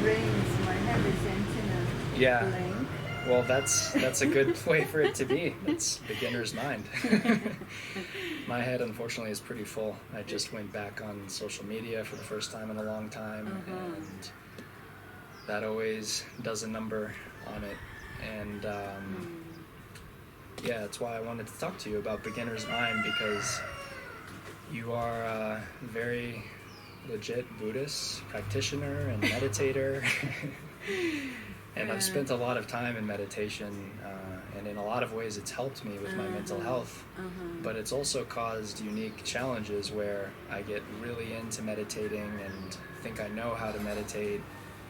brains, my head is empty now. Yeah. Blank. Well, that's a good way for it to be. That's beginner's mind. My head, unfortunately, is pretty full. I just went back on social media for the first time in a long time, and that always does a number on it. And yeah, that's why I wanted to talk to you about beginner's mind, because you are a very legit Buddhist practitioner and meditator. And I've spent a lot of time in meditation, and in a lot of ways it's helped me with my mental health, but it's also caused unique challenges where I get really into meditating and think I know how to meditate,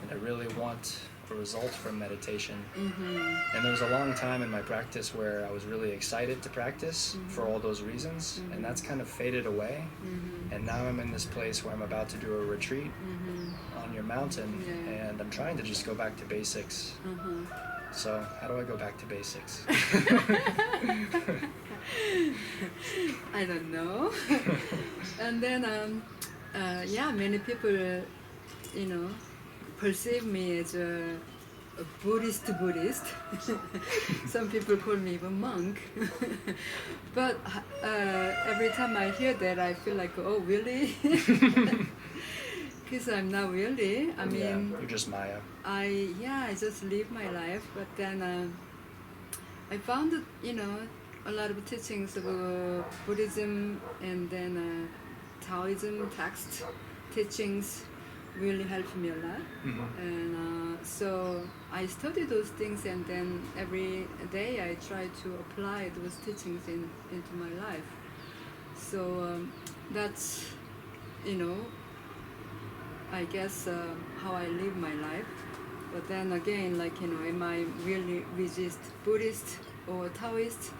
and I really want a result from meditation. And there was a long time in my practice where I was really excited to practice for all those reasons, and that's kind of faded away. And now I'm in this place where I'm about to do a retreat on your mountain, and I'm trying to just go back to basics. So how do I go back to basics? I don't know. And then yeah, many people perceive me as a Buddhist. Some people call me even monk. But every time I hear that, I feel like, oh, really? Because I'm not really. I mean, you're just Maya. I just live my life. But then I found that, a lot of teachings of Buddhism and then Taoism text teachings really helped me a lot. And so I study those things, and then every day I try to apply those teachings into my life. So that's, I guess how I live my life. But then again, am I really rigid Buddhist or Taoist?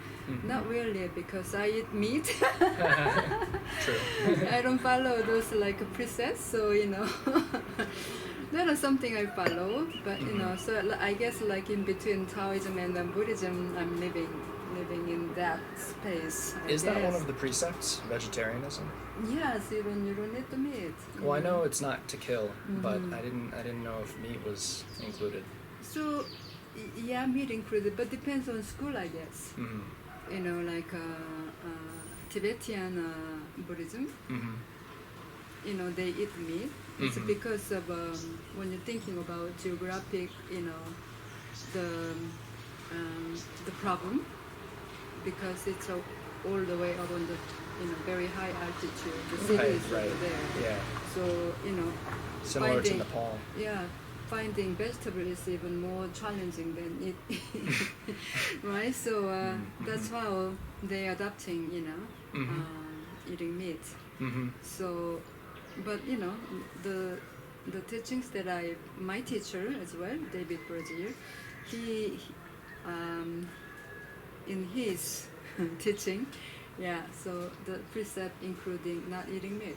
Not really, because I eat meat. True. I don't follow those precepts, so that is something I follow. But so I guess in between Taoism and Buddhism, I'm living in that space. Is that one of the precepts, vegetarianism? Yes, you don't eat the meat. Well, I know it's not to kill, but I didn't know if meat was included. So yeah, meat included, but depends on school, I guess. Tibetan Buddhism, they eat meat. It's because of when you're thinking about geographic, the problem, because it's all the way up on the very high altitude. The city is right there. Yeah. So similar to Nepal. Yeah. Finding vegetable is even more challenging than it, right? So that's how they're adapting, eating meat. So, but the teachings that my teacher as well, David Bergier, he in his teaching, so the precept including not eating meat.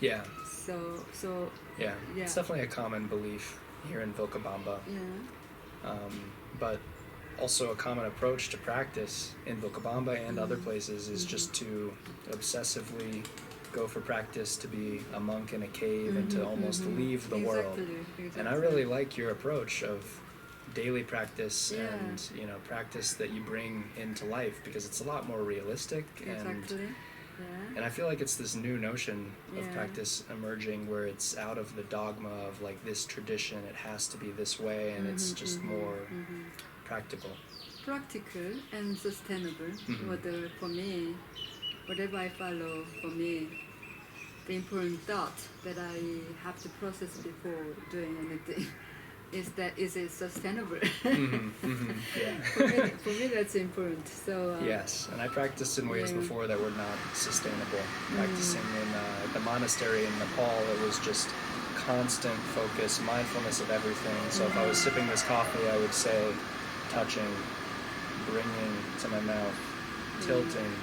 Yeah. So. Yeah. It's definitely a common belief here in Vilcabamba. But also a common approach to practice in Vilcabamba and other places is just to obsessively go for practice, to be a monk in a cave and to almost leave the world. Exactly. And I really like your approach of daily practice and practice that you bring into life, because it's a lot more realistic. And I feel like it's this new notion of practice emerging where it's out of the dogma of this tradition, it has to be this way, and it's just more practical. Practical and sustainable. For me, whatever I follow, for me, the important thought that I have to process before doing anything is it sustainable? Yeah. For me, that's important. So yes, and I practiced in ways before that were not sustainable. Practicing in the monastery in Nepal, it was just constant focus, mindfulness of everything. So if I was sipping this coffee, I would say, touching, bringing to my mouth, tilting,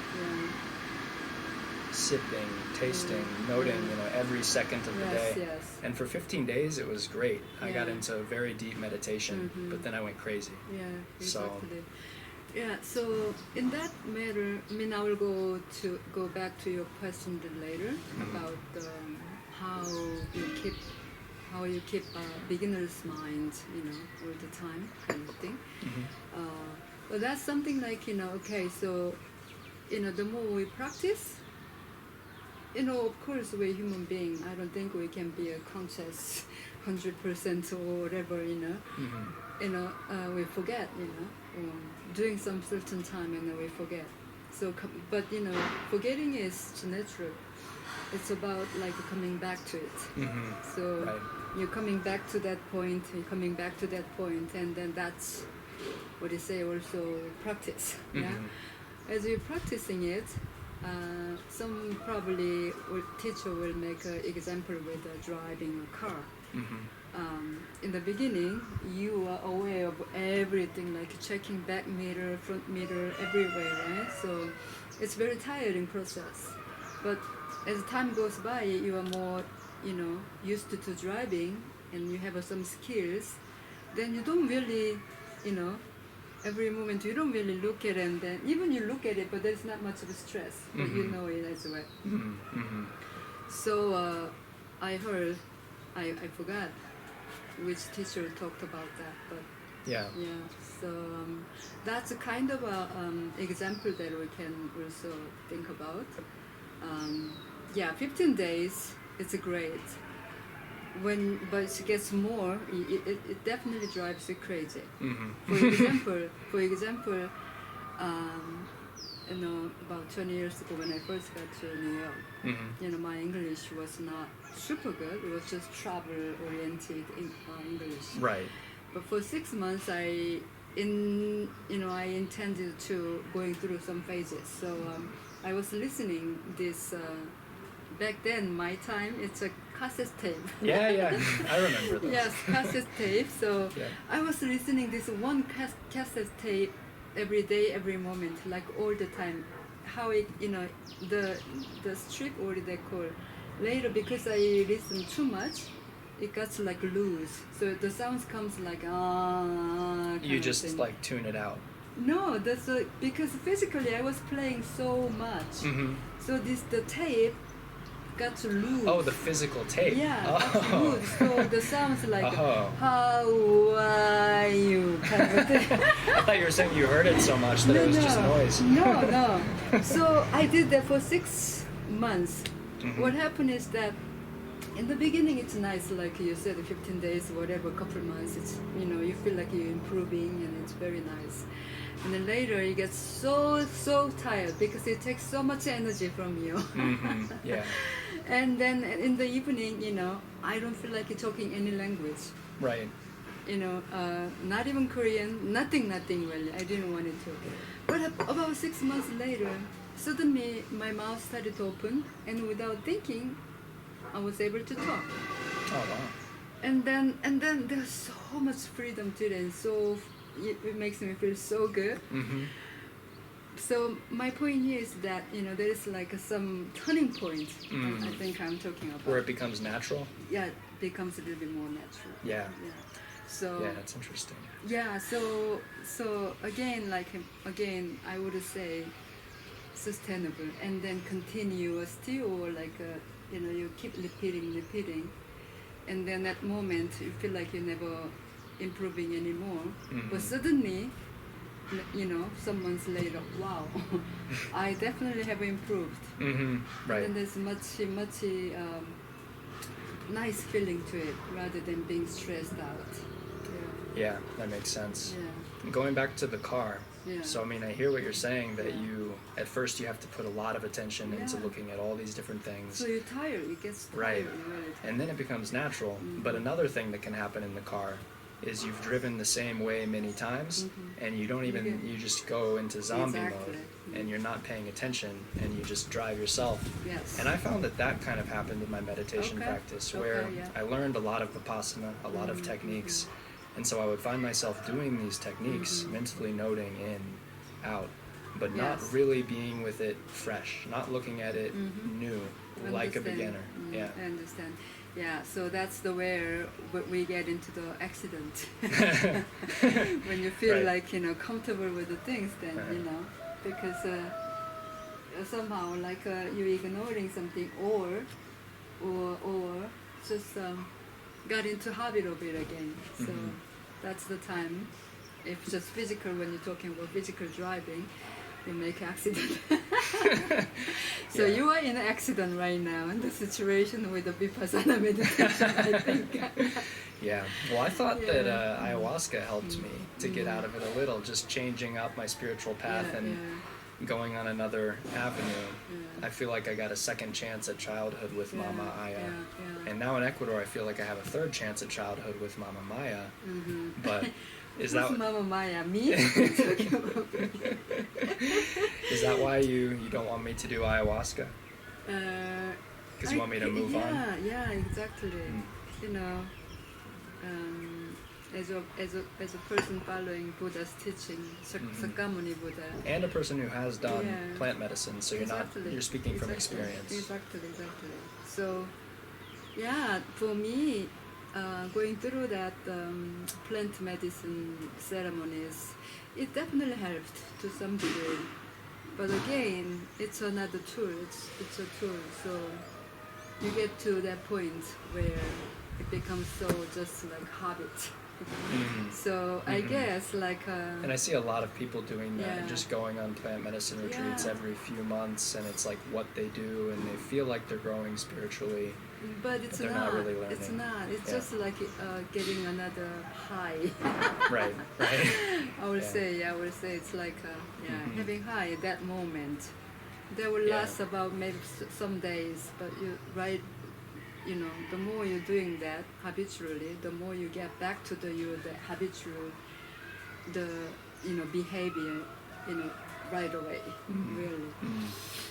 sipping, tasting, noting, every second of the day. Yes. And for 15 days, it was great. I got into very deep meditation, but then I went crazy. Yeah, exactly. So in that matter, I will go back to your question later about how you keep how you keep a beginner's mind, all the time, kind of thing. But that's something like, okay, so, the more we practice, of course, we're human beings. I don't think we can be a conscious 100% or whatever, we forget, doing some certain time and then we forget. So, but, forgetting is natural. It's about like coming back to it. So Right. you're coming back to that point, and then that's what they say also practice. Yeah. As you're practicing it, some probably teacher will make an example with driving a car. In the beginning, you are aware of everything, like checking back mirror, front mirror, everywhere, right? So it's very tiring process. But as time goes by, you are more, used to driving, and you have some skills. Then you don't really, every moment you don't really look at it, and then even you look at it, but there's not much of a stress, but you know it as well. So I heard, I forgot which teacher talked about that, but Yeah. so that's a kind of a example that we can also think about. 15 days, it's great. But it gets more, it definitely drives you crazy. For example, about 20 years ago when I first got to New York, my English was not super good. It was just travel-oriented English. Right. But for 6 months, I intended to going through some phases. So I was listening this. Back then, my time, it's a cassette tape. Yeah, I remember those. Yes, cassette tape. So Yeah. I was listening this one cassette tape every day, every moment, like all the time. How it, the strip, or they call. Later, because I listened too much, it got like loose. So the sounds comes like You just like tune it out. No, that's because physically I was playing so much. So the tape got to lose. Oh, the physical tape. Yeah, got to lose. So the sounds like Oh. how are you kind of thing. I thought you were saying you heard it so much that it was just noise. No. So I did that for 6 months. What happened is that in the beginning it's nice, like you said, 15 days, whatever, couple months. It's you feel like you're improving and it's very nice. And then later you get so tired because it takes so much energy from you. Yeah. And then in the evening, I don't feel like talking any language. Right. Not even Korean, nothing really. I didn't want it to. But about 6 months later, suddenly my mouth started to open, and without thinking, I was able to talk. Oh wow. And then there's so much freedom to it, and so it makes me feel so good. So my point here is that there is like some turning point. I think I'm talking about where it becomes natural. Yeah, it becomes a little bit more natural. Yeah. So yeah, that's interesting. Yeah, so again, I would say sustainable, and then continuously, or you keep repeating, and then at moment you feel like you're never improving anymore. But suddenly, some months later, wow, I definitely have improved. Right. And there's much nice feeling to it rather than being stressed out. Yeah, that makes sense. Yeah. Going back to the car. Yeah. So I hear what you're saying, that at first you have to put a lot of attention into looking at all these different things. So you're tired, it gets tired. Right. Really tired. And then it becomes natural. But another thing that can happen in the car is you've driven the same way many times, and you don't even, you just go into zombie mode, and you're not paying attention, and you just drive yourself. Yes. And I found that kind of happened in my meditation practice, where I learned a lot of vipassana, a lot of techniques, and so I would find myself doing these techniques, mentally noting in, out, but not really being with it fresh, not looking at it new, like a beginner. Yeah. I understand. Yeah, so that's where we get into the accident. When you feel like comfortable with the things, then because somehow you're ignoring something, or just got into habit of it again. So Mhm. that's the time. If just physical, when you're talking about physical driving, you make accident. So Yeah. you are in an accident right now in the situation with the vipassana meditation, I think. Yeah. Well, I thought that Yeah. ayahuasca helped me to get out of it a little, just changing up my spiritual path and going on another avenue. Yeah. I feel like I got a second chance at childhood with Yeah, Mama Aya. yeah. And now in Ecuador, I feel like I have a third chance at childhood with Mama Maya. Mm-hmm. But is Who's that Mama Maya? Me? is that why you don't want me to do ayahuasca? Because you want me to move on? Yeah, exactly. Mm. You know, as a person following Buddha's teaching, Sakyamuni Buddha. And a person who has done Yeah. plant medicine, so you're speaking from experience. Exactly. So, yeah, for me, going through that plant medicine ceremonies, it definitely helped to some degree. But again, it's another tool. It's a tool. So you get to that point where it becomes so just like habit. Mhm. So I guess like. And I see a lot of people doing that, Yeah. just going on plant medicine retreats Yeah. every few months, and it's like what they do, and they feel like they're growing spiritually. But it's they're not really learning. It's not. It's Yeah. just like getting another high. Right. I would Yeah. say it's like Mhm. having high at that moment. That will Yeah. last about maybe some days, but you know, the more you're doing that habitually, the more you get back to the habitual, behavior, right away. Mhm. Really. Mhm.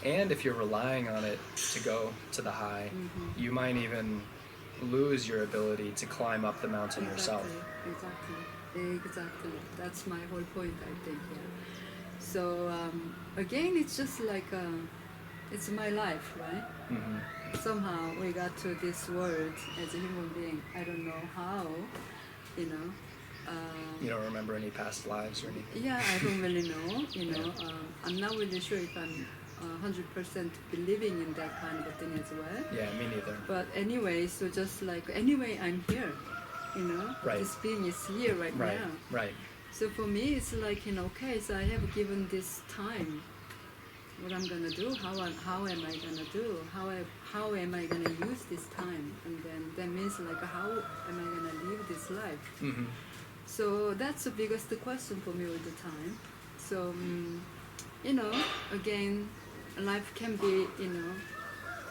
And if you're relying on it to go to the high, Mhm. you might even lose your ability to climb up the mountain yourself. Exactly. That's my whole point, I think. Yeah. So again, it's just like it's my life, right? Mhm. Somehow we got to this world as a human being. I don't know how, you know. You don't remember any past lives or anything? Yeah, I don't really know. I'm not really sure if I'm 100% believing in that kind of a thing as well. Yeah, me neither. But anyway, so just like anyway, I'm here. Right. This being is here right now. Right. So for me, it's like okay, so I have given this time. What I'm gonna do? How am I gonna do? How am I gonna use this time? And then that means like how am I gonna live this life? Mm-hmm. So that's the biggest question for me all the time. So again, life can be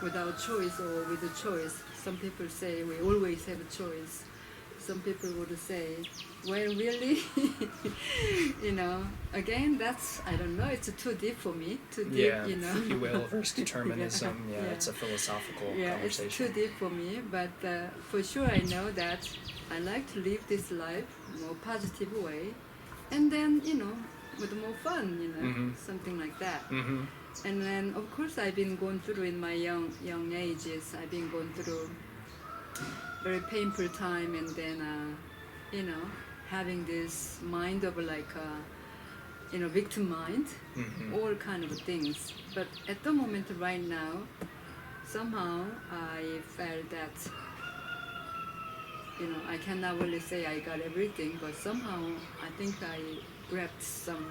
without choice or with a choice. Some people say we always have a choice. Some people would say, well, really, again, that's, I don't know, it's too deep for me, too deep, Yeah, free will versus determinism, yeah, it's a philosophical conversation. It's too deep for me, but for sure I know that I like to live this life more positive way, and then, with more fun, Mm-hmm. something like that. Mm-hmm. And then, of course, I've been going through in my young ages, I've been going through very painful time, and then having this mind of like victim mind, Mm-hmm. all kind of things. But at the moment right now, somehow I felt that I cannot really say I got everything, but somehow I think I grabbed some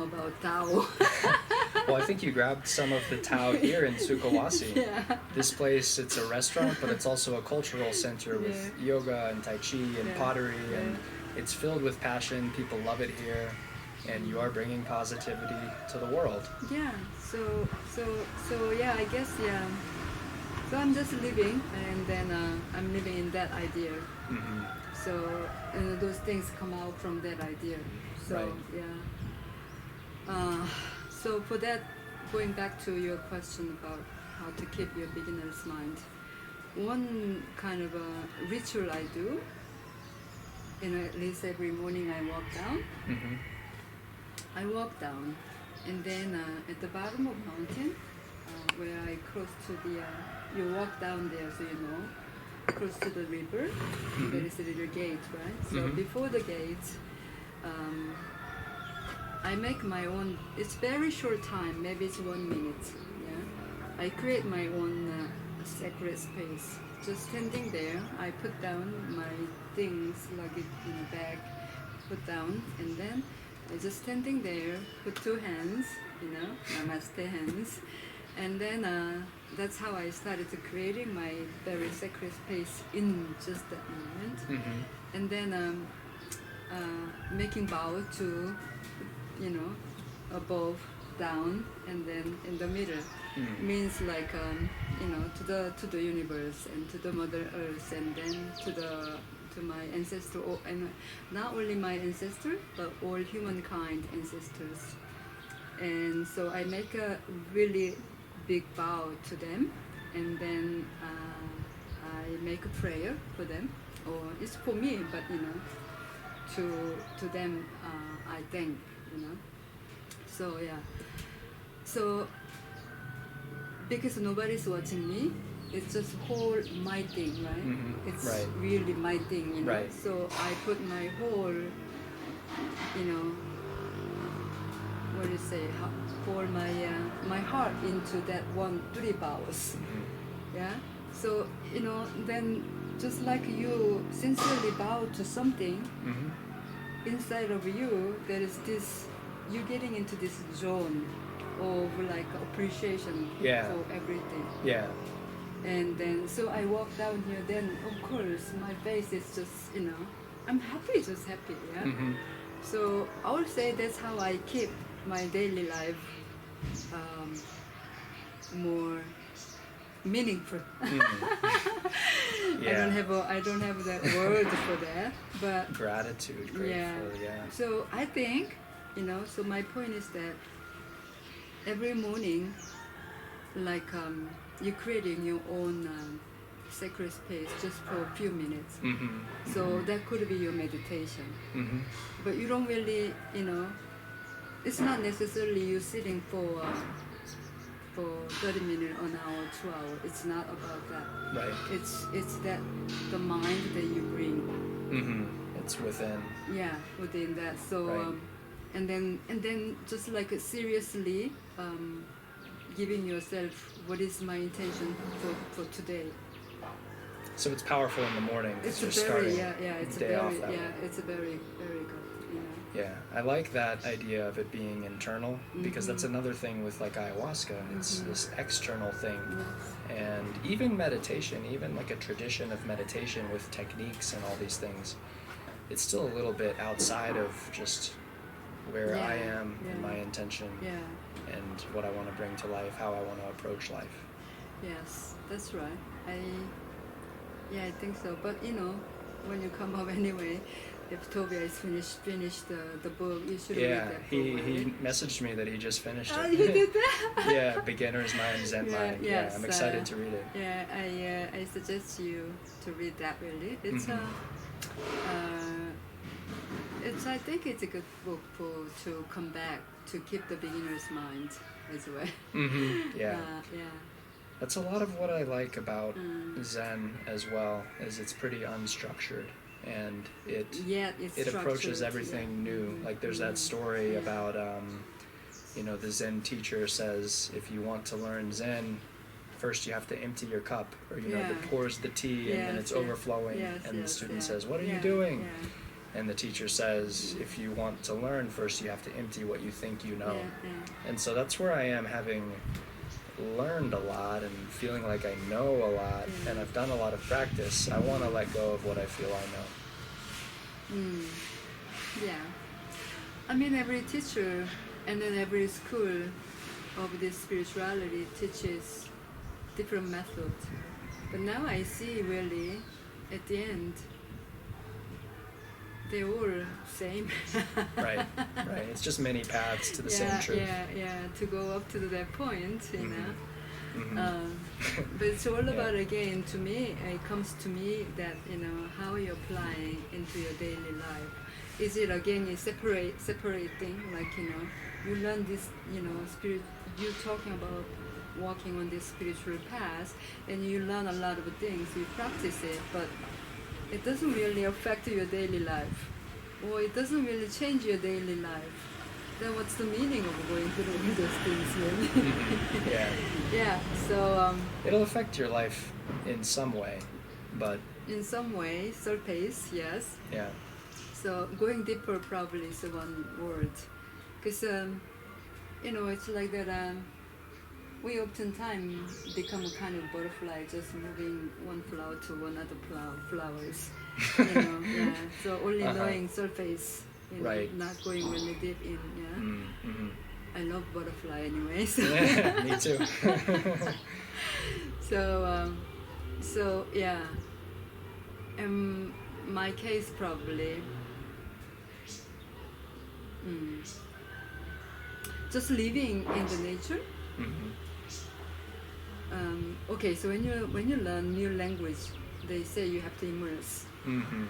about Tao. Well, I think you grabbed some of the Tao here in Sukkha Wasi. Yeah. This place, it's a restaurant, but it's also a cultural center with yoga and tai chi and pottery, and it's filled with passion. People love it here, and you are bringing positivity to the world. Yeah. So yeah, I guess So I'm just living, and then I'm living in that idea. Mm-hmm. So those things come out from that idea. So Right. So for that, going back to your question about how to keep your beginner's mind, one kind of a ritual I do, at least every morning I walk down. Mm-hmm. I walk down, and then at the bottom of mountain, where I cross to the, you walk down there, so cross to the river. Mm-hmm. There is a little gate, right? So Mm-hmm. before the gate, I make my own. It's very short time, maybe it's 1 minute. Yeah, I create my own sacred space just standing there, I put down my things, lug it in a bag, put down, and then I just standing there, put two hands, namaste hands, and then that's how I started to creating my very sacred space in just that moment, and then making bow to, above, down, and then in the middle. Means like to the universe and to the Mother Earth, and then to my ancestor, and not only my ancestor but all humankind ancestors. And so I make a really big bow to them, and then I make a prayer for them, or it's for me, but to them I thank, So yeah, so because nobody's watching me, it's just whole my thing, right? It's right. really my thing, Right. So I put my whole, what do you say, pour my heart into that three bows. Yeah. So then just like you sincerely bow to something, inside of you there is this, you're getting into this zone of like appreciation for everything. Yeah. And then so I walk down here, then of course my face is just, I'm happy, just happy, yeah. So I would say that's how I keep my daily life more meaningful. Yeah. I don't have that word for that, but gratitude, grateful, yeah. So I think, so my point is that every morning, like you're creating your own sacred space just for a few minutes. So that could be your meditation. But you don't really, it's not necessarily you sitting for 30 minutes, an hour, 2 hours. It's not about that. Right. It's that the mind that you bring. It's within. Yeah, within that. So right. and then just like seriously giving yourself, what is my intention for today. So it's powerful in the morning. It's you're very starting it's day off that way. it's a very very good. Yeah, I like that idea of it being internal, because that's another thing with like ayahuasca. It's this external thing. And even meditation, even like a tradition of meditation with techniques and all these things, it's still a little bit outside of just where I am and my intention and what I want to bring to life, how I want to approach life. Yes, that's right. I think so. But when you come up anyway, if Tobias finished the book, you should read that book. He messaged me that he just finished it. Oh, you did that? Yeah, Beginner's Mind, Zen Mind. Yes, I'm excited to read it. Yeah, I suggest you to read that. Really, it's I think it's a good book to come back to keep the beginner's mind as well. Yeah. Yeah. That's a lot of what I like about Zen as well, is it's pretty unstructured. And it approaches everything new. Like there's that story about the Zen teacher says, if you want to learn Zen, first you have to empty your cup, or it pours the tea and then it's overflowing, and the student says, what are you doing? And the teacher says, if you want to learn, first you have to empty what you think you know. And so that's where I am, having learned a lot and feeling like I know a lot, and I've done a lot of practice. I want to let go of what I feel I know. Yeah. I mean, every teacher and then every school of this spirituality teaches different methods. But now I see really, at the end, they're all same. Right. It's just many paths to the same truth. To go up to that point, But it's all about, again, to me, it comes to me that, how you're applying into your daily life. Is it, again, a separate thing? Like, you learn this, spirit, you're talking about walking on this spiritual path, and you learn a lot of things, you practice it, but it doesn't really affect your daily life, or it doesn't really change your daily life. then what's the meaning of going through all those things? Really? Yeah. Yeah. So It'll affect your life in some way, but in some way, surface, yes. yeah. So going deeper probably is one word, because it's like that. We oftentimes become a kind of butterfly, just moving one flower to another flowers. Yeah. So only knowing surface, Right. not going really deep in. Yeah. Mm-hmm. I love butterfly anyway. So Yeah, me too. so yeah. My case probably. Just living in the nature. Mm-hmm. Okay, so when you learn new language, they say you have to immerse. Mm-hmm.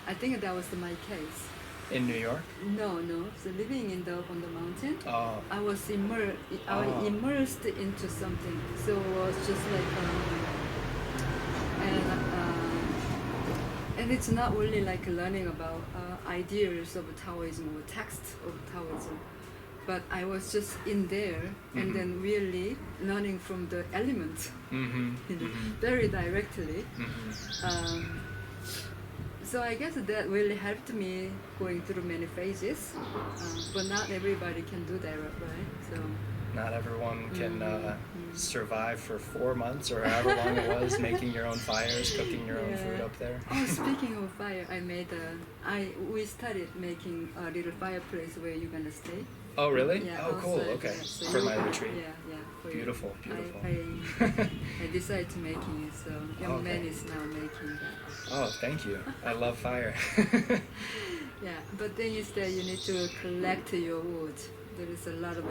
I think that was my case. In New York? No. So living on the mountain, Oh. I was immersed into something. So it was just like and it's not really like learning about ideas of Taoism or text of Taoism. But I was just in there, and then really learning from the element, very directly. So I guess that really helped me going through many phases, but not everybody can do that, right? So not everyone can survive for 4 months or however long it was, making your own fires, cooking your own food up there. Oh, speaking of fire, we started making a little fireplace where you're gonna stay. Oh, really? Yeah, oh, cool. outside, Okay. yeah. So For my retreat. Yeah. For Beautiful. I decided to making it, so young man is now making that. Oh, thank you. I love fire. Yeah, but then instead you need to collect your wood. There is a lot of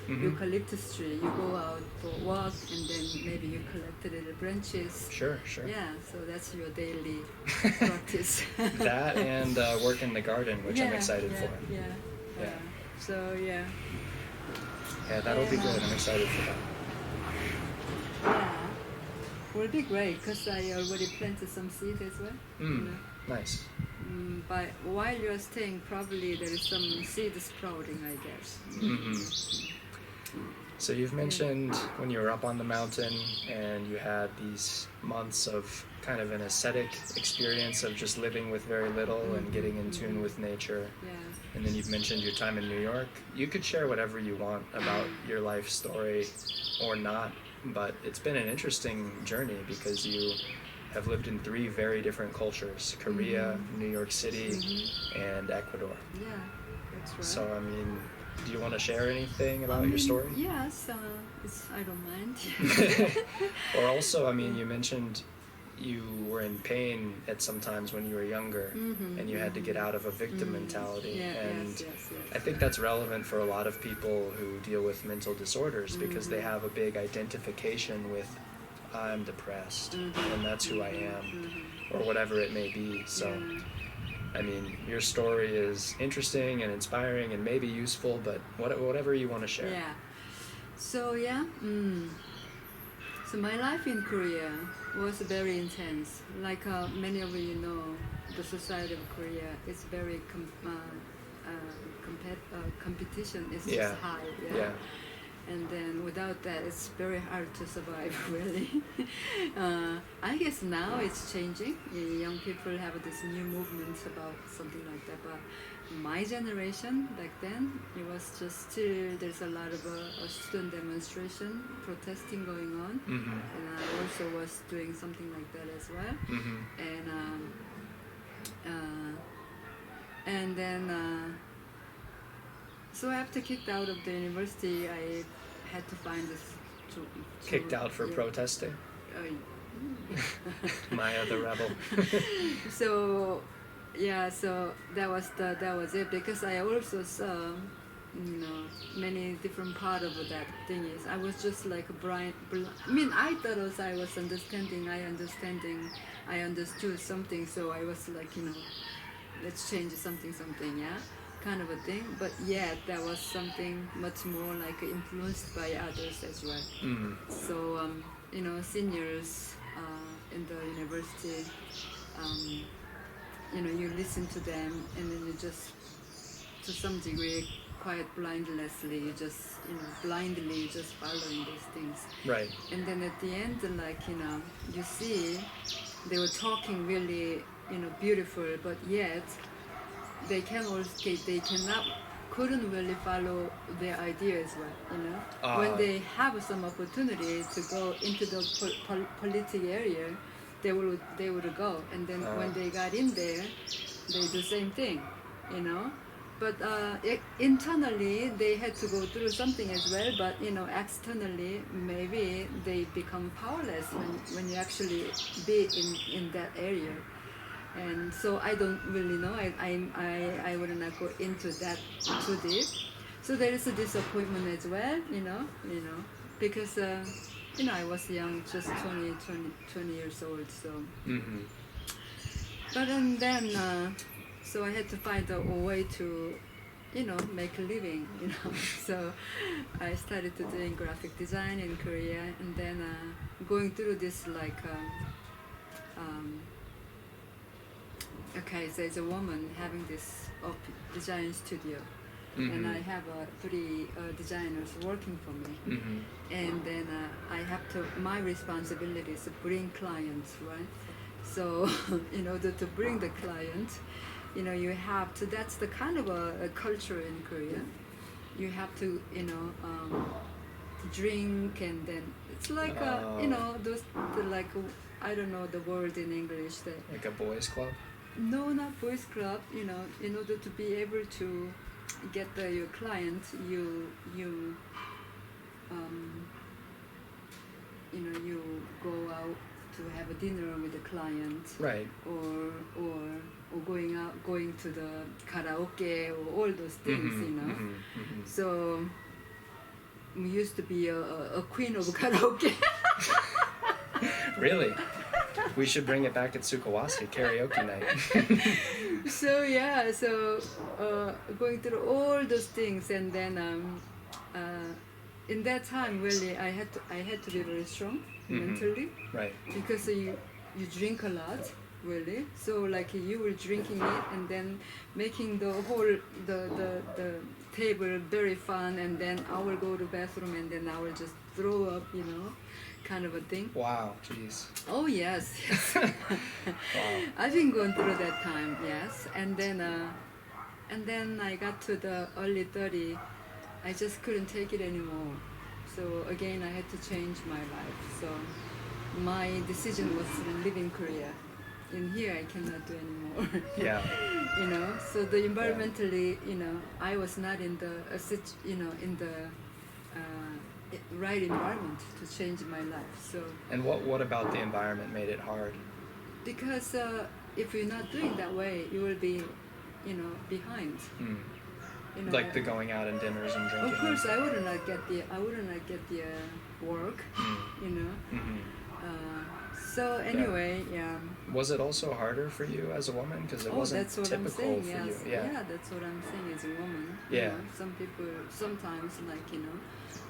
eucalyptus tree. You go out for a walk, and then maybe you collect the little branches. Sure. Yeah, so that's your daily practice. That and work in the garden, which I'm excited for. Yeah. So yeah. Yeah, that'll be good. I'm excited for that. Yeah, will be great because I already planted some seeds as well. Nice. But while you're staying, probably there is some seed sprouting, I guess. So you've mentioned when you were up on the mountain and you had these months of kind of an ascetic experience of just living with very little and getting in tune with nature. Yeah. And then you've mentioned your time in New York. You could share whatever you want about your life story or not, but it's been an interesting journey because you have lived in 3 very different cultures: Korea, New York City, and Ecuador. Yeah, that's right. So, I mean, do you want to share anything about your story? Yes, I don't mind. Or also, I mean, you mentioned you were in pain at some times when you were younger, and you had to get out of a victim mentality. Yeah, and yes. I think that's relevant for a lot of people who deal with mental disorders because they have a big identification with, I'm depressed, and that's who I am, or whatever it may be. So, I mean, your story is interesting and inspiring and maybe useful, but whatever you want to share. Yeah. So, so my life in Korea was very intense. Like many of you know, the society of Korea is very competition is just high. Yeah. And then without that, it's very hard to survive, really. I guess now it's changing. Young people have this new movement about something like that. But my generation, back then, it was just still, there's a lot of student demonstration, protesting going on. And I also was doing something like that as well. And then, so after kicked out of the university, I had to find this. Kicked out for protesting? Maya the rebel. So that was it, because I also saw, many different part of that thing is I was just like a blind. I mean, I thought also I was I understood something, so I was like, let's change something, yeah, kind of a thing. But yeah, that was something much more like influenced by others as well. So seniors in the university, you listen to them, and then you just to some degree quite blindlessly. You just, blindly just following these things. Right. And then at the end, like, you see, they were talking really, beautiful, but yet they couldn't really follow their idea as well, when they have some opportunity to go into the politic area, they would go, and then when they got in there, they do the same thing, but internally they had to go through something as well, but externally maybe they become powerless when you actually be in that area. And so I don't really know. I would not go into that too deep. So there is a disappointment as well, because I was young, just 20 years old. So, but then so I had to find a way to, make a living, So I started to doing graphic design in Korea, and then going through this like. Okay, so as a woman having this design studio, and I have 3 designers working for me, and then I have to, my responsibility is to bring clients, right? So in order to bring the client, you have to, that's the kind of a culture in Korea. You have to, drink, and then it's like, those, like, I don't know the word in English. Like a boys' club? No, not boys' club. In order to be able to get your client, you go out to have a dinner with the client, right? Or going to the karaoke, or all those things, So we used to be a queen of karaoke. Really? We should bring it back at Sukkha Wasi, karaoke night. So yeah, going through all those things, and then in that time, really, I had to be very strong mentally, right? Because you drink a lot, really. So like you were drinking it, and then making the whole the table very fun, and then I will go to bathroom, and then I will just throw up, kind of a thing. Wow, jeez. Oh yes. Wow. I've been going through that time, yes. And then I got to the early 30, I just couldn't take it anymore. So again, I had to change my life. So my decision was to live in Korea. In here, I cannot do anymore. Yeah. So the environmentally, I was not in the, in the right environment to change my life. So. And what about the environment made it hard? Because if you're not doing that way, you will be, behind. Like the going out and dinners and drinking. Of course, I would not get the work. So anyway, yeah. Was it also harder for you as a woman, because it wasn't that's what typical I'm saying, for yes. you? Yeah. Yeah, that's what I'm saying as a woman. Yeah. Some people sometimes, like,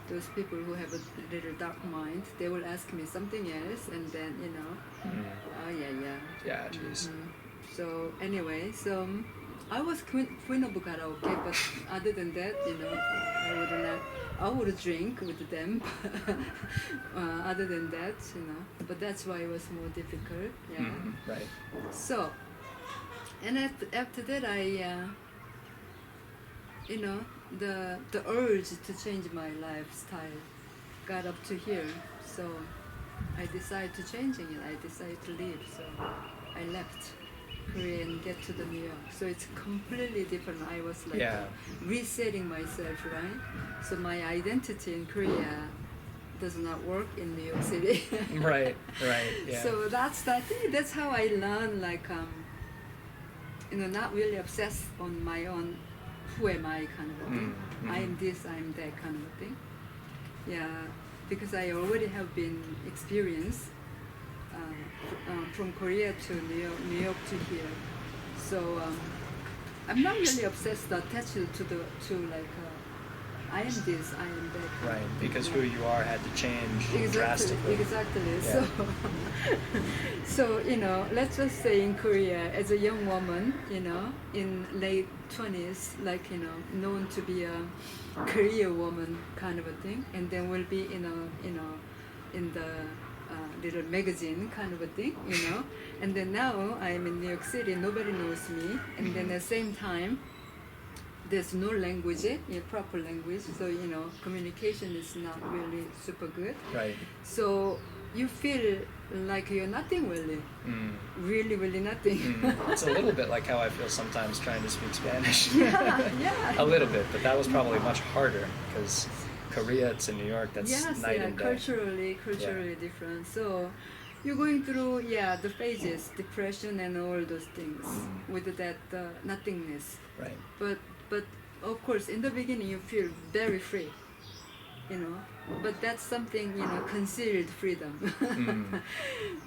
those people who have a little dark mind, they will ask me something else, and then oh yeah. Yeah, jeez. So anyway, so I was queen of karaoke, but other than that, I would drink with them. Other than that, but that's why it was more difficult. Yeah. Right. So, and after that, I, the urge to change my lifestyle got up to here. So, I decided to changing it. I decided to leave. So, I left Korea and get to the New York. So it's completely different. I was like resetting myself, right? So my identity in Korea does not work in New York City. Right. Yeah. So I think that's how I learned, like, not really obsessed on my own, who am I kind of a thing. I am this, I am that kind of a thing. Yeah, because I already have been experienced from Korea to New York to here. So I'm not really obsessed, attached to I am this, I am that. Right, because who you are had to change drastically. Exactly. Yeah. So let's just say in Korea, as a young woman, in late 20s, like known to be a career woman kind of a thing, and then will be in the little magazine kind of a thing, and then now I'm in New York City, nobody knows me, and then at the same time, there's no language, proper language, so communication is not really super good. Right. So you feel like you're nothing really, really nothing. It's a little bit like how I feel sometimes trying to speak Spanish. Yeah. A little bit, but that was probably much harder because Korea to New York, that's night and day. Culturally different. So you're going through the phases, depression and all those things with that nothingness. Right. But of course, in the beginning, you feel very free, But that's something, considered freedom.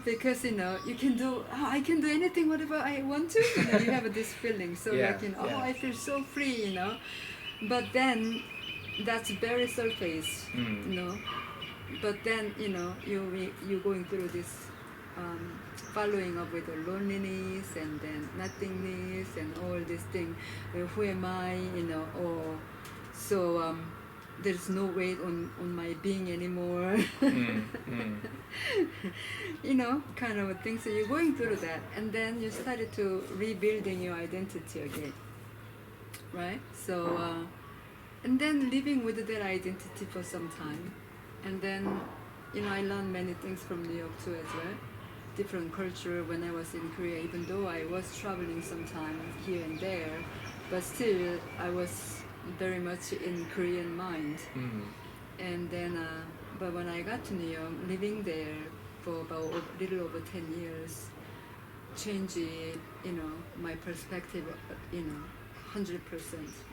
Because, you can do, I can do anything, whatever I want to. You have this feeling. So, I feel so free, But then, that's very surface, But then, you're going through this following up with the loneliness and then nothingness and all these things. Who am I? So there's no weight on my being anymore. Kind of a thing. So you're going through that, and then you started to rebuilding your identity again, right? So and then living with that identity for some time, and then I learned many things from New York too as well. Different culture when I was in Korea, even though I was traveling sometime here and there, but still I was very much in Korean mind. And then, but when I got to New York, living there for about a little over 10 years, changed, my perspective, 100%,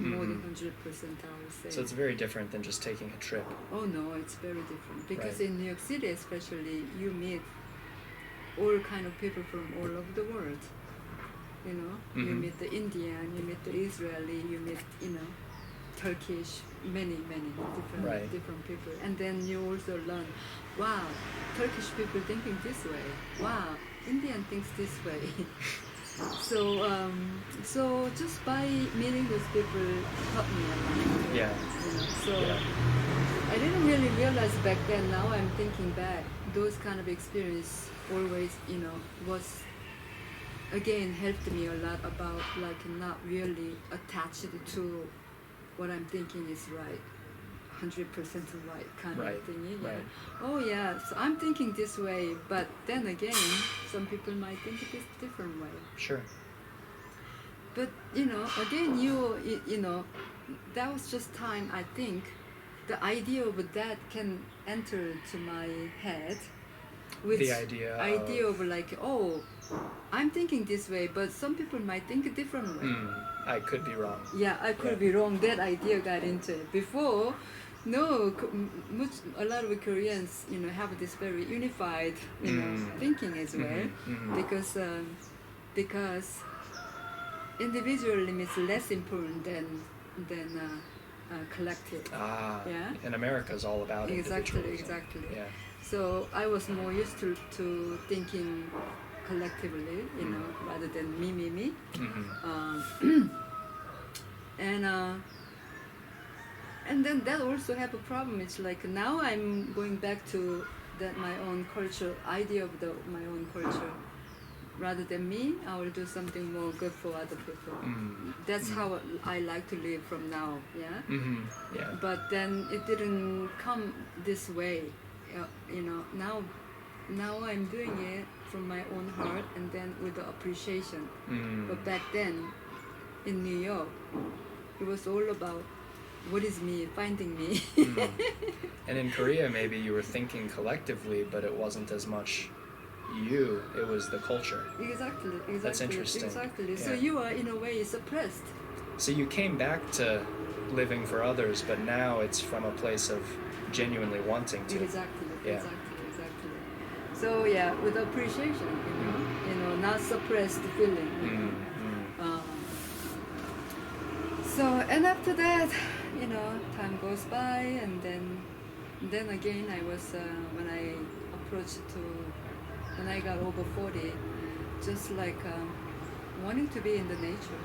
more than 100%, I would say. So it's very different than just taking a trip. Oh no, it's very different. Because Right. in New York City especially, you meet all kind of people from all over the world. You meet the Indian, you meet the Israeli, you meet, Turkish, many different people. And then you also learn, wow, Turkish people thinking this way. Wow, Indian thinks this way. So just by meeting those people taught me a lot. Yeah. So I didn't really realize back then. Now I'm thinking back, those kind of experience always, was again helped me a lot about like not really attached to what I'm thinking is right, 100% right kind of thing. Yeah. Right. Oh yeah, so I'm thinking this way, but then again, some people might think it is different way. Sure. But again, that was just time. I think the idea of that can enter to my head. With the idea of like, oh, I'm thinking this way, but some people might think a different way. I could be wrong. Yeah, I could be wrong. That idea got into it. Before, no, a lot of Koreans, have this very unified, thinking as well, because individualism is less important than collective. Yeah. And America is all about individualism. Exactly. Yeah. So I was more used to thinking collectively, rather than me. And then that also have a problem. It's like now I'm going back to that my own culture, idea of my own culture. Rather than me, I will do something more good for other people. That's how I like to live from now. Yeah. Yeah. But then it didn't come this way. Now I'm doing it from my own heart and then with the appreciation. But back then, in New York, it was all about what is me, finding me. And in Korea, maybe you were thinking collectively, but it wasn't as much you, it was the culture. Exactly. That's interesting. Exactly. Yeah. So you are, in a way, suppressed. So you came back to living for others, but now it's from a place of genuinely wanting to. Exactly. Yeah. Exactly. So yeah, with appreciation, not suppressed feeling. So and after that, time goes by, and then again I was when I approached to when I got over 40, just like wanting to be in the nature,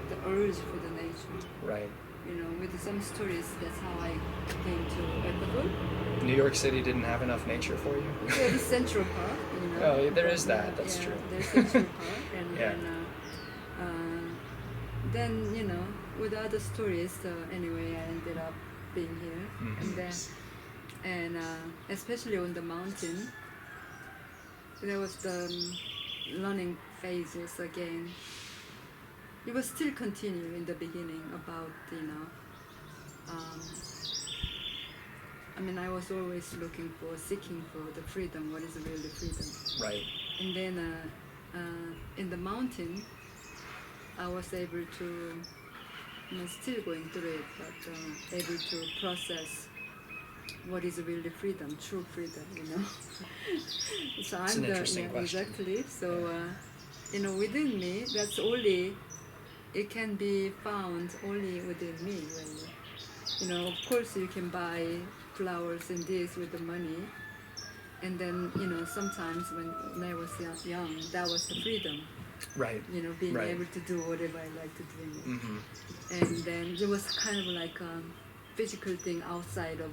the urge for the nature. Right. With some stories, that's how I came to Ecuador. New York City didn't have enough nature for you? Yeah, the Central Park, Oh, there is that. That's true. There's Central Park, and Yeah. then with other stories, anyway, I ended up being here, and especially on the mountain, there was the learning phases again. It was still continue in the beginning about I was always seeking for the freedom. What is really freedom? Right. And then in the mountain, I was able to, still going through it, but able to process what is really freedom, true freedom. So It's an interesting question. Exactly. So within me, that's only. It can be found only within me. When, of course, you can buy flowers and this with the money, and then sometimes when I was young, that was the freedom. Right. Being right. able to do whatever I like to do. Mm-hmm. And then it was kind of like a physical thing outside of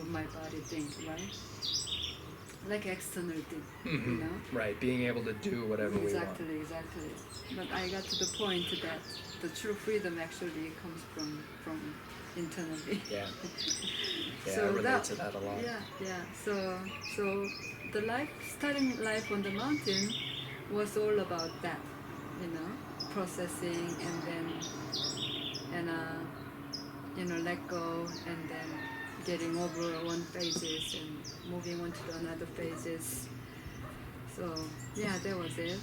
my body thing, right? Like external thing, Mm-hmm. Right, being able to do whatever we want. Exactly. But I got to the point that the true freedom actually comes from internally. Yeah. Yeah, So I relate to that a lot. Yeah. So starting life on the mountain was all about that, processing and let go, and then getting over one phases and moving on to another phases. So that was it.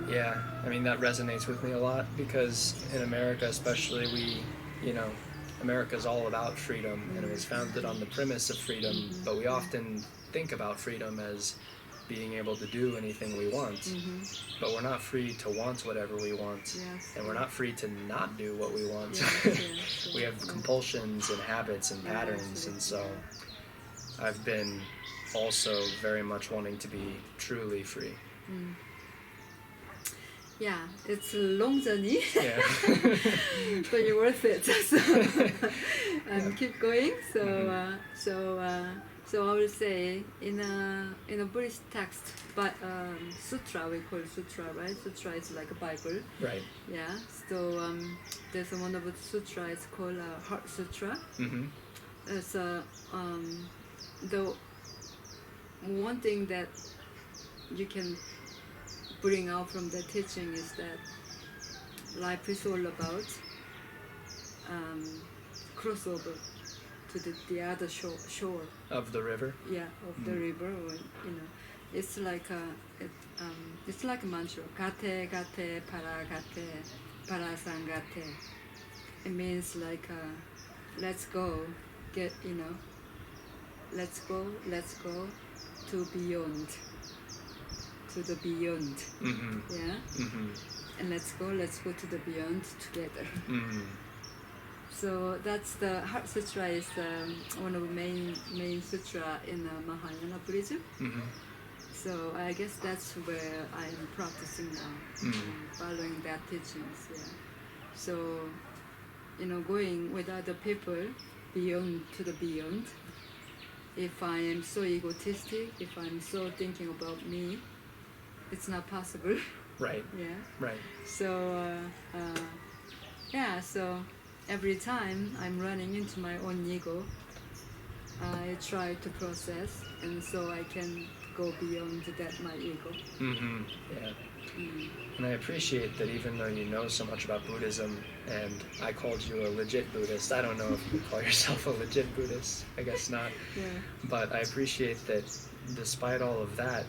Yeah, that resonates with me a lot, because in America especially, America's all about freedom, and it was founded on the premise of freedom, but we often think about freedom as being able to do anything we want, but we're not free to want whatever we want, and we're not free to not do what we want. We have compulsions and habits and patterns, and so I've been also very much wanting to be truly free. Yeah, it's a long journey, Yeah. but you're worth it. So keep going. So I will say in a Buddhist text, but sutra, we call it sutra, right? Sutra is like a Bible. Right. Yeah. So there's one of the sutra. It's called Heart Sutra. Mm-hmm. It's the one thing that you can bring out from the teaching is that life is all about crossover to the other shore Of the river? Yeah, of the river. Or, it's like a mantra. Gate, gate, para sangate. It means like let's go, let's go to beyond. To the beyond. Mm-hmm. Yeah. Mm-hmm. And let's go to the beyond together. Mm-hmm. So that's the Heart Sutra is one of the main sutra in Mahayana Buddhism. Mm-hmm. So I guess that's where I'm practicing now, following that teachings. Yeah. So going with other people beyond to the beyond. If I am so egotistic, if I'm so thinking about me, it's not possible. Right. Yeah. Right. So so every time I'm running into my own ego, I try to process, and so I can go beyond that my ego. Mm-hmm. Yeah. And I appreciate that even though you know so much about Buddhism, and I called you a legit Buddhist, I don't know if you call yourself a legit Buddhist, I guess not. Yeah. But I appreciate that despite all of that,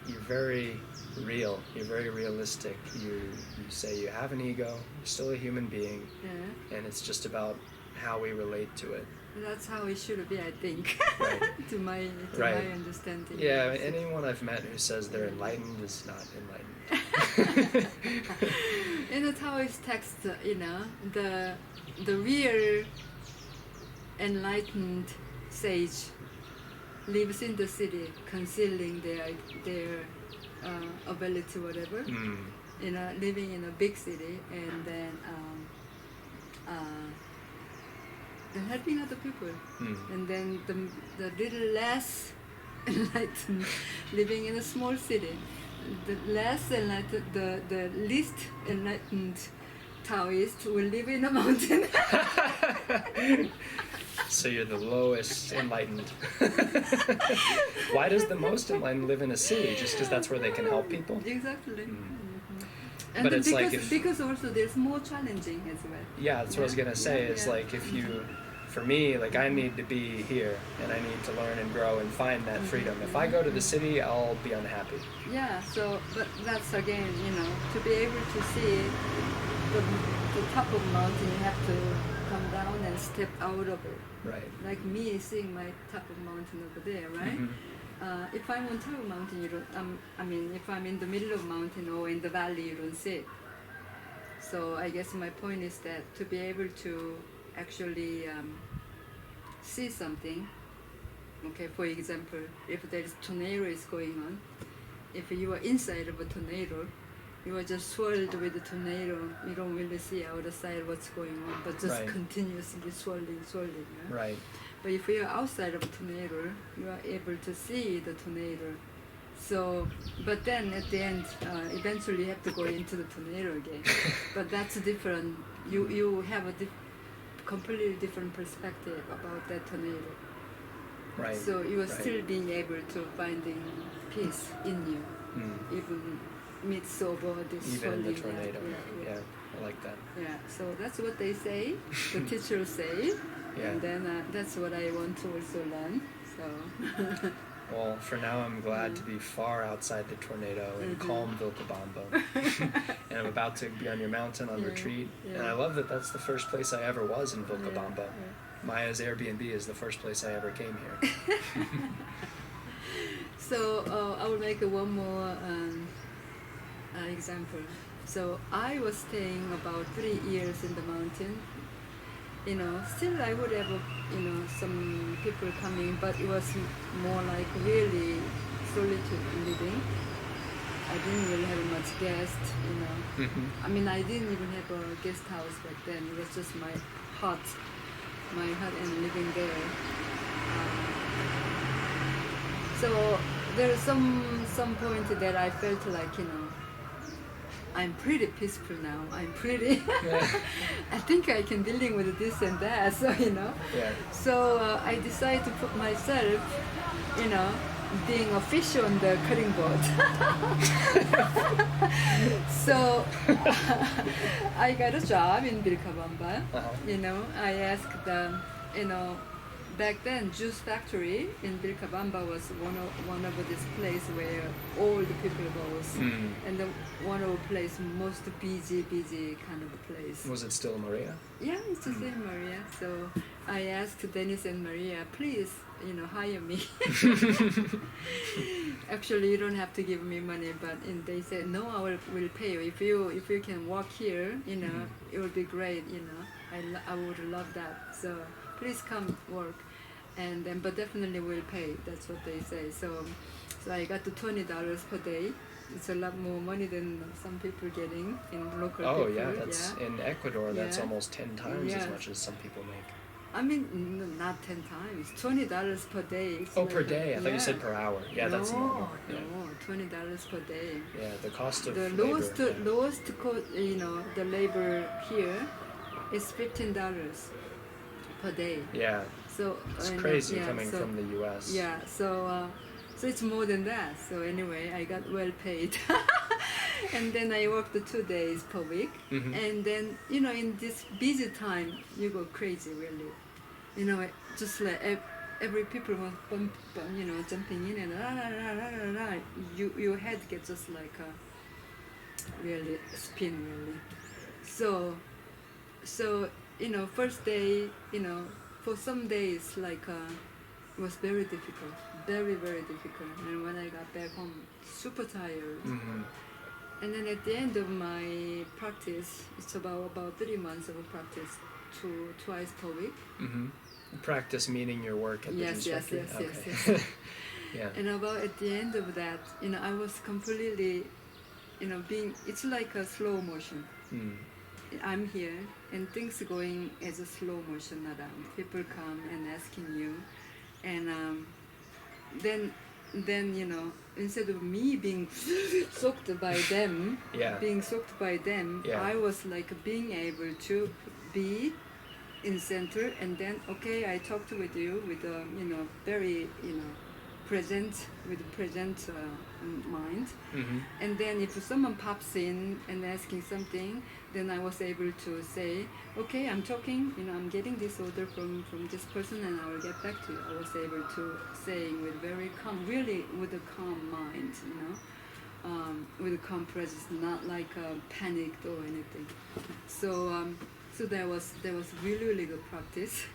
you're very real, you're very realistic. You say you have an ego, you're still a human being, Yeah. and it's just about how we relate to it. That's how it should be, I think, Right. to my Right. understanding. Yeah, anyone I've met who says they're enlightened is not enlightened. In the Taoist text, the real enlightened sage lives in the city, concealing their ability, whatever. Living in a big city, and then helping other people, and then the little less enlightened living in a small city, the less enlightened, the least enlightened Taoist will live in a mountain. So you're the lowest enlightened. Why does the most enlightened live in a city? Just because that's where they can help people? Exactly. And But it's because, like if, because also there's more challenging as well. yeah, that's what I was gonna say. It's like if you, for me, like I need to be here and I need to learn and grow and find that freedom. If I go to the city, I'll be unhappy. Yeah. So, but that's again, to be able to see the top of the mountain, you have to come down and step out of it. Right. Like me seeing my top of mountain over there, right? If I'm on top of mountain, you don't. If I'm in the middle of mountain or in the valley, you don't see it. So I guess my point is that to be able to actually see something. Okay, for example, if there is tornado is going on, if you are inside of a tornado, you are just swirled with the tornado. You don't really see outside what's going on, but just continuously swirling. Right. But if you are outside of a tornado, you are able to see the tornado. So, but then at the end, eventually you have to go into the tornado again. But that's different. You have a completely different perspective about that tornado. Right. So you are still being able to finding peace in you, even midst of all this even the swirling. tornado. Yeah, I like that. Yeah. So that's what they say. The teachers say. Yeah. And then that's what I want to also learn. So. Well, for now, I'm glad to be far outside the tornado in calm Vilcabamba. And I'm about to be on your mountain on retreat. Yeah. And I love that that's the first place I ever was in Vilcabamba. Maya's Airbnb is the first place I ever came here. So I will make one more example. So I was staying about 3 years in the mountain. Still I would have, some people coming, but it was more like really solitude living. I didn't really have much guests, I didn't even have a guest house back then. It was just my hut and living there. So there's some point that I felt like, I'm pretty peaceful now. I'm pretty. I think I can dealing with this and that. So Yeah. So I decided to put myself, being a fish on the cutting board. So I got a job in Vilcabamba. I asked the, back then juice factory in Vilcabamba was one of this place where all the people goes, and one of the place most busy kind of place. Was it still Maria? Yeah, it's the same Maria. So I asked Dennis and Maria, please, hire me. Actually, you don't have to give me money, but they said no, I will pay you if you can work here. It would be great. I would love that. So please come work, and then but definitely we'll pay. That's what they say. So I got to $20 per day. It's a lot more money than some people getting in local people. Oh yeah, that's in Ecuador. That's almost 10 times as much as some people make. Not 10 times. $20 per day. It's per day. I thought you said per hour. Yeah, that's normal. Yeah. No, $20 per day. Yeah, the cost of the labor. lowest the labor here is $15 per day. Yeah. So it's crazy coming from the U.S. Yeah, so it's more than that. So anyway, I got well paid, and then I worked 2 days per week, and then in this busy time you go crazy really, just like every people was jumping in and your head gets just like a really spin really. So first day for some days, like it was very difficult, very very difficult. And when I got back home, super tired. And then at the end of my practice, it's about 3 months of practice, twice per week. Practice meaning your work at the Yes. instructor? Yeah. And about at the end of that, I was completely, it's like a slow motion. I'm here, and things going as a slow motion around. People come and asking you, and then instead of me being soaked by them, I was like being able to be in center, and then I talked with you with a very present mind, and then if someone pops in and asking something, then I was able to say, okay, I'm talking, I'm getting this order from this person, and I will get back to you. I was able to say with very calm, really with a calm mind, with a calm presence, not like panicked or anything. So there was really really good practice.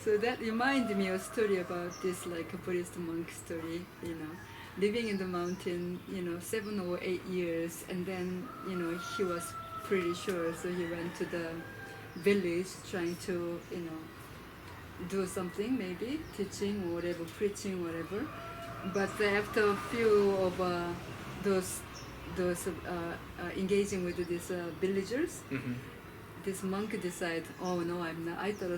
So that reminded me of a story about this, like a Buddhist monk story, living in the mountain, 7 or 8 years, and then, he was pretty sure, so he went to the village trying to, do something, maybe, teaching or whatever, preaching, whatever. But after a few of those engaging with these villagers, this monk decided, oh no, I'm not. I thought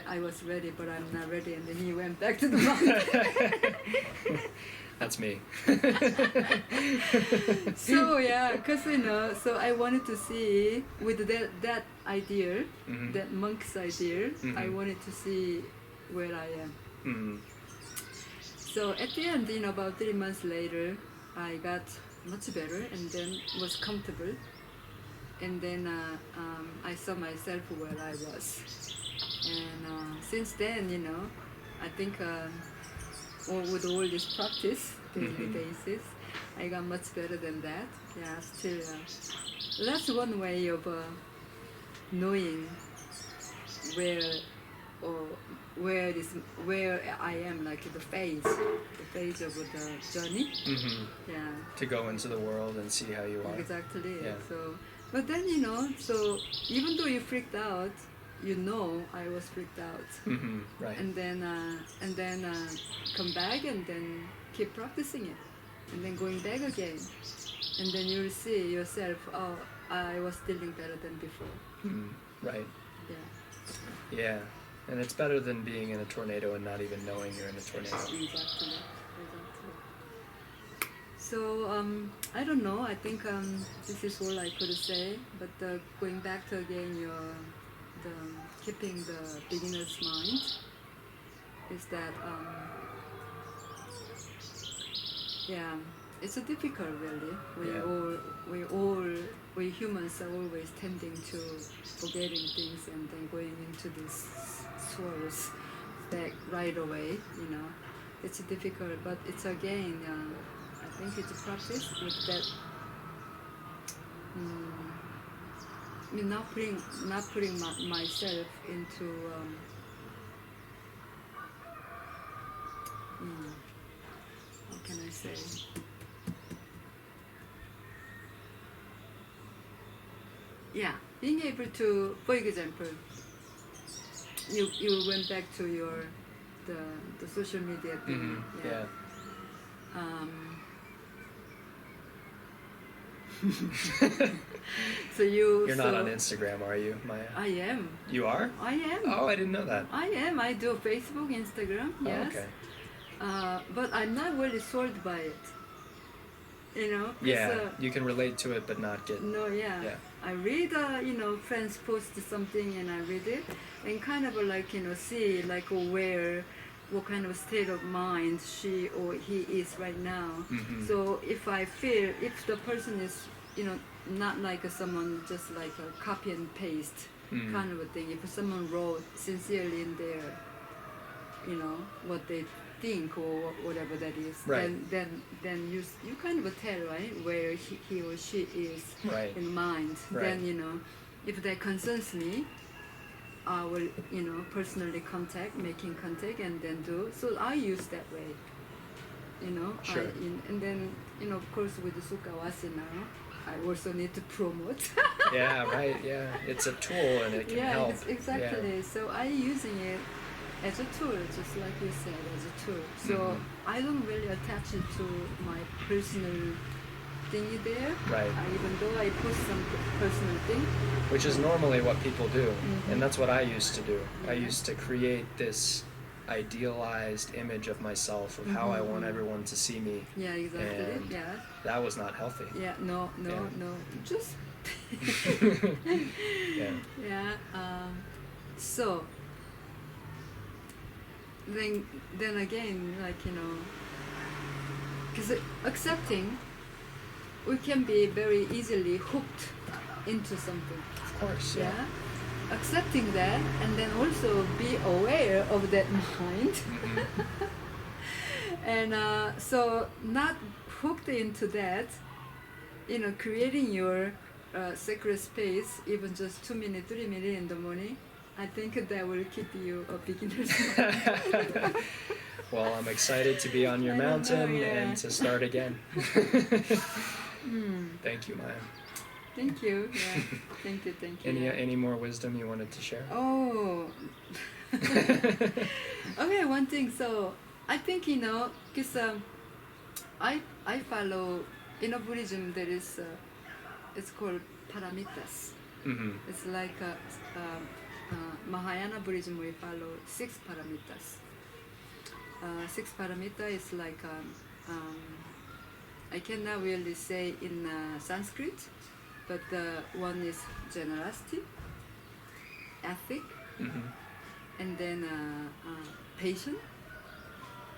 I was ready, but I'm not ready, and then he went back to the mountain. That's me. So yeah, because so I wanted to see with that idea, that monk's idea, I wanted to see where I am. So at the end, about 3 months later, I got much better, and then was comfortable. And then I saw myself where I was. And since then, I think with all this practice, daily basis, I got much better than that. Yeah, still, that's one way of knowing where I am, like the phase of the journey. Yeah. To go into the world and see how you are. Exactly. Yeah. So. But then, so even though you freaked out, I was freaked out. Right. And then come back and then keep practicing it. And then going back again. And then you'll see yourself, oh, I was feeling better than before. Right. Yeah. Yeah. And it's better than being in a tornado and not even knowing you're in a tornado. Exactly. So I don't know. I think this is all I could say. But going back to again keeping the beginner's mind is that it's a difficult really. We humans are always tending to forgetting things and then going into these swirls back right away. It's difficult, but it's again. I think it's a practice with that. Not putting myself into. How can I say? Yeah, being able to, for example, you went back to the social media thing. Yeah. So you're not on Instagram, are you, Maya? I am. You are? I am. Oh, I didn't know that. I am. I do Facebook, Instagram, yes. Oh, okay. But I'm not really sold by it. Yeah, you can relate to it, but not get. No, yeah. I read, friends post something and I read it, and kind of like see like what kind of state of mind she or he is right now. So if the person is, not like someone just like a copy and paste kind of a thing, if someone wrote sincerely in there, what they think or whatever that is, right. then you kind of tell, right, where he or she is right. in mind. Right. Then, if that concerns me, our, personally contact, making contact, and then do. So I use that way. Sure. And then, of course, with the Sukkha Wasi now, I also need to promote. Yeah, right. Yeah, it's a tool and it can help. Exactly. Yeah. So I using it as a tool, just like you said, as a tool. So I don't really attach it to my personal thingy there. Right. Even though I put some personal thing. Which is normally what people do, Mm-hmm. and that's what I used to do. I Yeah. used to create this idealized image of myself of how I want everyone to see me. Yeah, exactly. And Yeah. that was not healthy. Yeah. No. Just. Yeah. Yeah. So. Then again, because accepting, we can be very easily hooked into something. Of course. Yeah. Accepting that, and then also be aware of that mind. And so not hooked into that, creating your sacred space, even just 2 minutes, 3 minutes in the morning, I think that will keep you a beginner's mind. Well, I'm excited to be on your mountain and to start again. Thank you, Maya. Thank you. Yeah. Thank you. Any more wisdom you wanted to share? Oh. Okay, one thing. So I think because I follow Buddhism. There is it's called paramitas. It's like Mahayana Buddhism. We follow 6 paramitas. 6 paramita is like I cannot really say in Sanskrit, but one is generosity, ethic, and then patient,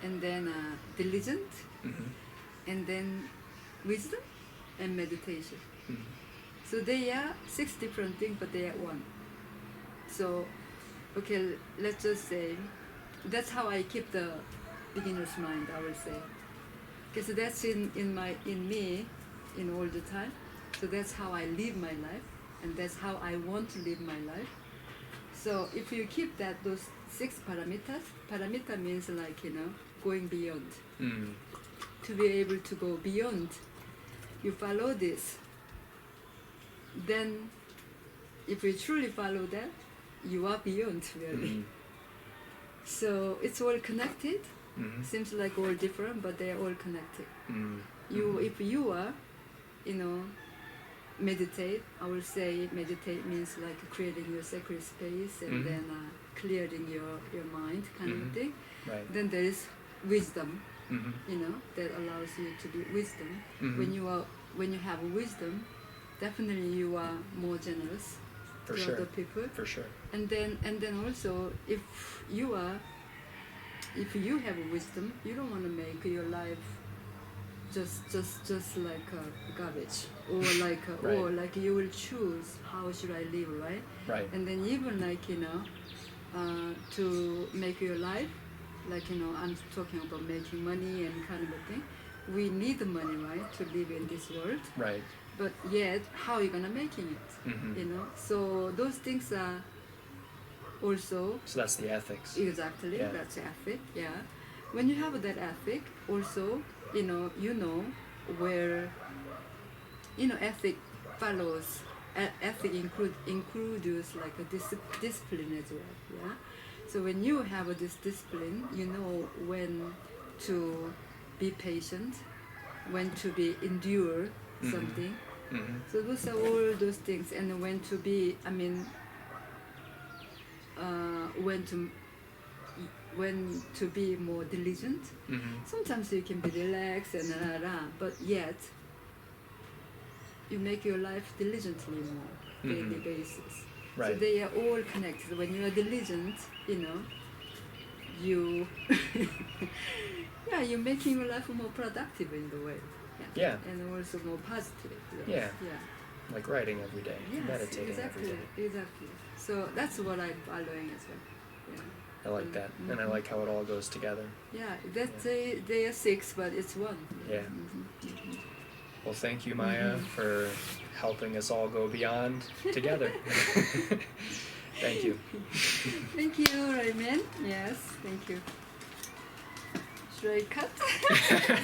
and then diligent, and then wisdom and meditation. So they are 6 different things, but they are one. So, okay, let's just say that's how I keep the beginner's mind, I will say, because that's in me all the time. So that's how I live my life, and that's how I want to live my life. So if you keep those 6 paramitas, paramita means going beyond. To be able to go beyond, you follow this. Then, if you truly follow that, you are beyond really. So it's all connected. Seems like all different, but they are all connected. If you are, meditate. I will say meditate means like creating your sacred space and then clearing your mind, kind of thing. Right. Then there is wisdom, that allows you to be wisdom. When you have wisdom, definitely you are more generous For to sure. other people. For sure. And then also, if you have wisdom, you don't want to make your life just like garbage, or like Right. or like you will choose how should I live, right? Right. And then even to make your life, I'm talking about making money and kind of a thing. We need the money, right, to live in this world. Right. But yet, how are you gonna making it? So those things are also. So that's the ethics. Exactly, Yeah. that's ethic. Yeah, when you have that ethic, also, where, ethic follows. Ethic includes like a discipline as well. Yeah, so when you have this discipline, you know when to be patient, when to be endure something. So those are all those things, and when to be. When to be more diligent. Sometimes you can be relaxed and but yet you make your life diligently more daily basis. Right. So they are all connected. When you are diligent, you you're making your life more productive in the way. Yeah. And also more positive. Yeah. Yeah. Like writing every day, Yes, meditating exactly, every day. exactly. So that's what I'm following as well. Yeah. I like that, and I like how it all goes together. Yeah, they are 6, but it's one. Yeah. Well, thank you, Maya, for helping us all go beyond together. Thank Thank you. Thank you, Rayman. Yes, thank you. Should I cut?